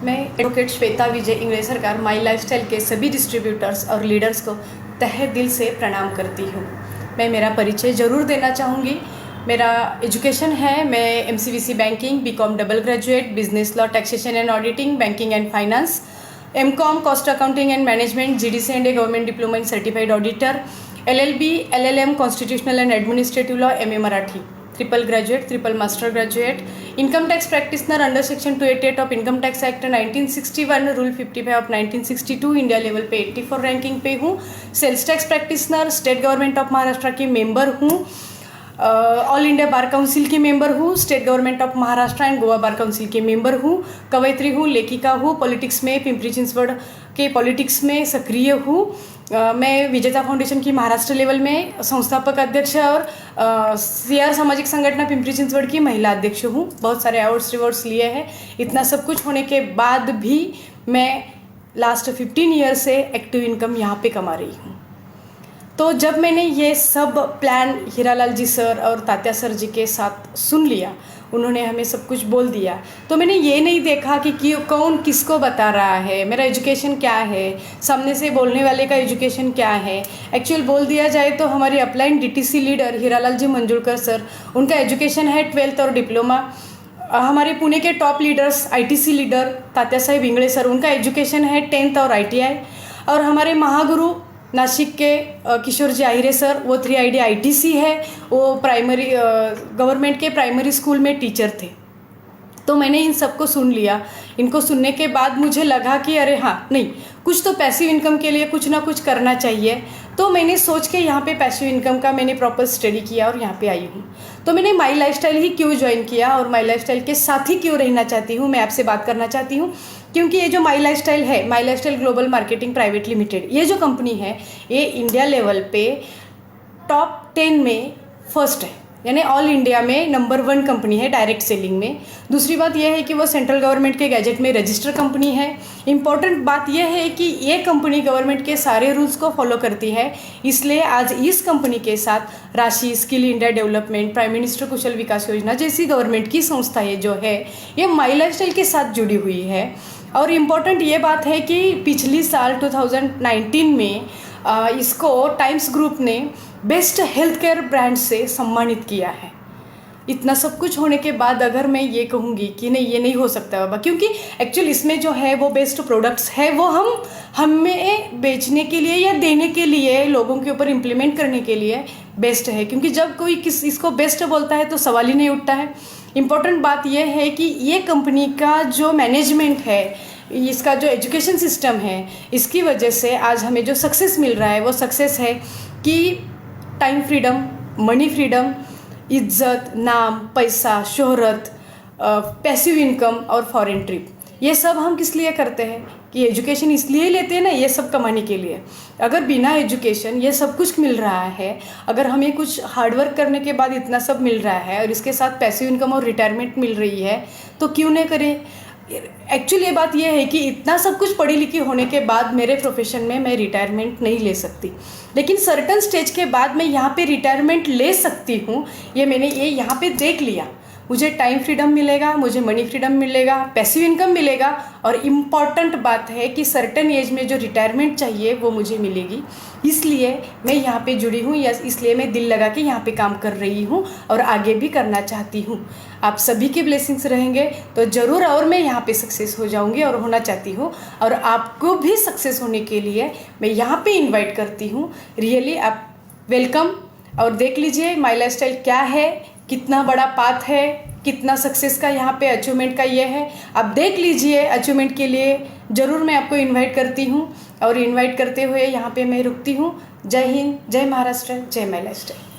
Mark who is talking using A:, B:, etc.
A: मैं एडवोकेट श्वेता विजय इंग्रज सरकार माई लाइफस्टाइल के सभी डिस्ट्रीब्यूटर्स और लीडर्स को तहे दिल से प्रणाम करती हूँ। मैं मेरा परिचय ज़रूर देना चाहूँगी। मेरा एजुकेशन है, मैं MCVC banking, BCom double graduate, business law, taxation and auditing, banking and finance, MCom cost accounting and management, GDC and a government diploma in certified auditor, LLB, LLM constitutional and administrative law, MA Marathi, triple graduate, triple master graduate, income tax practitioner under section 288 of income tax act 1961, rule 55 of 1962, India level पे 84 ranking पे हूँ। Sales tax practitioner, state government of Maharashtra की member हूँ, all India bar council की member हूँ, state government of Maharashtra and Goa bar council की member हूँ, कवयित्री हूँ, लेखिका हूँ, पॉलिटिक्स में पिंपरी चिंचवड़ के पॉलिटिक्स में सक्रिय हूँ। मैं विजेता फाउंडेशन की महाराष्ट्र लेवल में संस्थापक अध्यक्ष और CR सामाजिक संगठन पिंपरी चिंचवड़ की महिला अध्यक्ष हूँ। बहुत सारे अवार्ड्स रिवॉर्ड्स लिए हैं। इतना सब कुछ होने के बाद भी मैं लास्ट 15 ईयर से एक्टिव इनकम यहाँ पे कमा रही हूँ। तो जब मैंने ये सब प्लान हीरालाल जी सर और तात्या सर जी के साथ सुन लिया, उन्होंने हमें सब कुछ बोल दिया, तो मैंने ये नहीं देखा कि कौन किसको बता रहा है, मेरा एजुकेशन क्या है, सामने से बोलने वाले का एजुकेशन क्या है। एक्चुअल बोल दिया जाए तो हमारी upline DTC leader Hiralal ji Manjulkar sir, उनका एजुकेशन है 12th और डिप्लोमा। हमारे पुणे के top leaders ITC leader Tatya Saheb Ingle sir, उनका एजुकेशन है 10th और ITI। और हमारे महागुरु नासिक के किशोर जी आहिरे सर, वो 3ID ITC है, वो प्राइमरी गवर्नमेंट के प्राइमरी स्कूल में टीचर थे। तो मैंने इन सबको सुन लिया। इनको सुनने के बाद मुझे लगा कि अरे हाँ, नहीं, कुछ तो पैसिव इनकम के लिए कुछ ना कुछ करना चाहिए। तो मैंने सोच के यहाँ पे पैसिव इनकम का मैंने प्रॉपर स्टडी किया और यहाँ पे आई हूँ। तो मैंने माई लाइफस्टाइल ही क्यों ज्वाइन किया और माई लाइफस्टाइल के साथ ही क्यों रहना चाहती हूँ, मैं आपसे बात करना चाहती हूँ। क्योंकि ये जो माई लाइफस्टाइल है, my lifestyle global marketing private limited, ये जो कंपनी है, ये इंडिया लेवल पे टॉप 10 में फर्स्ट है, यानी ऑल इंडिया में नंबर 1 कंपनी है डायरेक्ट सेलिंग में। दूसरी बात यह है कि वो सेंट्रल गवर्नमेंट के गैजेट में रजिस्टर कंपनी है। इम्पॉर्टेंट बात यह है कि ये कंपनी गवर्नमेंट के सारे रूल्स को फॉलो करती है। इसलिए आज इस कंपनी के साथ राशि, skill India development, prime minister Kaushal Vikas Yojana जैसी गवर्नमेंट की संस्थाएं जो है, ये माई लाइफस्टाइल के साथ जुड़ी हुई है। और इम्पॉर्टेंट ये बात है कि पिछली साल 2019 में इसको टाइम्स ग्रुप ने बेस्ट हेल्थ केयर ब्रांड से सम्मानित किया है। इतना सब कुछ होने के बाद अगर मैं ये कहूँगी कि नहीं, ये नहीं हो सकता बाबा, क्योंकि एक्चुअल इसमें जो है वो बेस्ट प्रोडक्ट्स है, वो हमें बेचने के लिए या देने के लिए, लोगों के ऊपर इम्प्लीमेंट करने के लिए बेस्ट है। क्योंकि जब कोई इसको बेस्ट बोलता है तो सवाल ही नहीं उठता है। इम्पॉर्टेंट बात यह है कि ये कंपनी का जो मैनेजमेंट है, इसका जो एजुकेशन सिस्टम है, इसकी वजह से आज हमें जो सक्सेस मिल रहा है वो सक्सेस है कि टाइम फ्रीडम, मनी फ्रीडम, इज्जत, नाम, पैसा, शोहरत, पैसिव इनकम और फॉरेन ट्रिप। ये सब हम किस लिए करते हैं कि एजुकेशन इसलिए लेते हैं ना, ये सब कमाने के लिए। अगर बिना एजुकेशन ये सब कुछ मिल रहा है, अगर हमें कुछ हार्डवर्क करने के बाद इतना सब मिल रहा है और इसके साथ पैसिव इनकम और रिटायरमेंट मिल रही है, तो क्यों नहीं करें। एक्चुअली ये बात यह है कि इतना सब कुछ पढ़ी लिखी होने के बाद मेरे प्रोफेशन में मैं रिटायरमेंट नहीं ले सकती, लेकिन सर्टन स्टेज के बाद मैं यहाँ पे रिटायरमेंट ले सकती हूँ। ये मैंने यहाँ पे देख लिया। मुझे टाइम फ्रीडम मिलेगा, मुझे मनी फ्रीडम मिलेगा, पैसिव इनकम मिलेगा, और इम्पॉर्टेंट बात है कि सर्टन एज में जो रिटायरमेंट चाहिए वो मुझे मिलेगी। इसलिए मैं यहाँ पे जुड़ी हूँ, या इसलिए मैं दिल लगा के यहाँ पे काम कर रही हूँ और आगे भी करना चाहती हूँ। आप सभी के ब्लेसिंग्स रहेंगे तो ज़रूर और मैं यहाँ पे सक्सेस हो जाऊँगी और होना चाहती हूँ। और आपको भी सक्सेस होने के लिए मैं यहाँ पे इन्वाइट करती हूँ। रियली आप वेलकम। और देख लीजिए माई लाइफस्टाइल क्या है, कितना बड़ा पाथ है, कितना सक्सेस का यहाँ पे अचीवमेंट का ये है। आप देख लीजिए। अचीवमेंट के लिए ज़रूर मैं आपको इनवाइट करती हूँ, और इनवाइट करते हुए यहाँ पे मैं रुकती हूँ। जय हिंद, जय महाराष्ट्र, जय माई लाइफस्टाइल।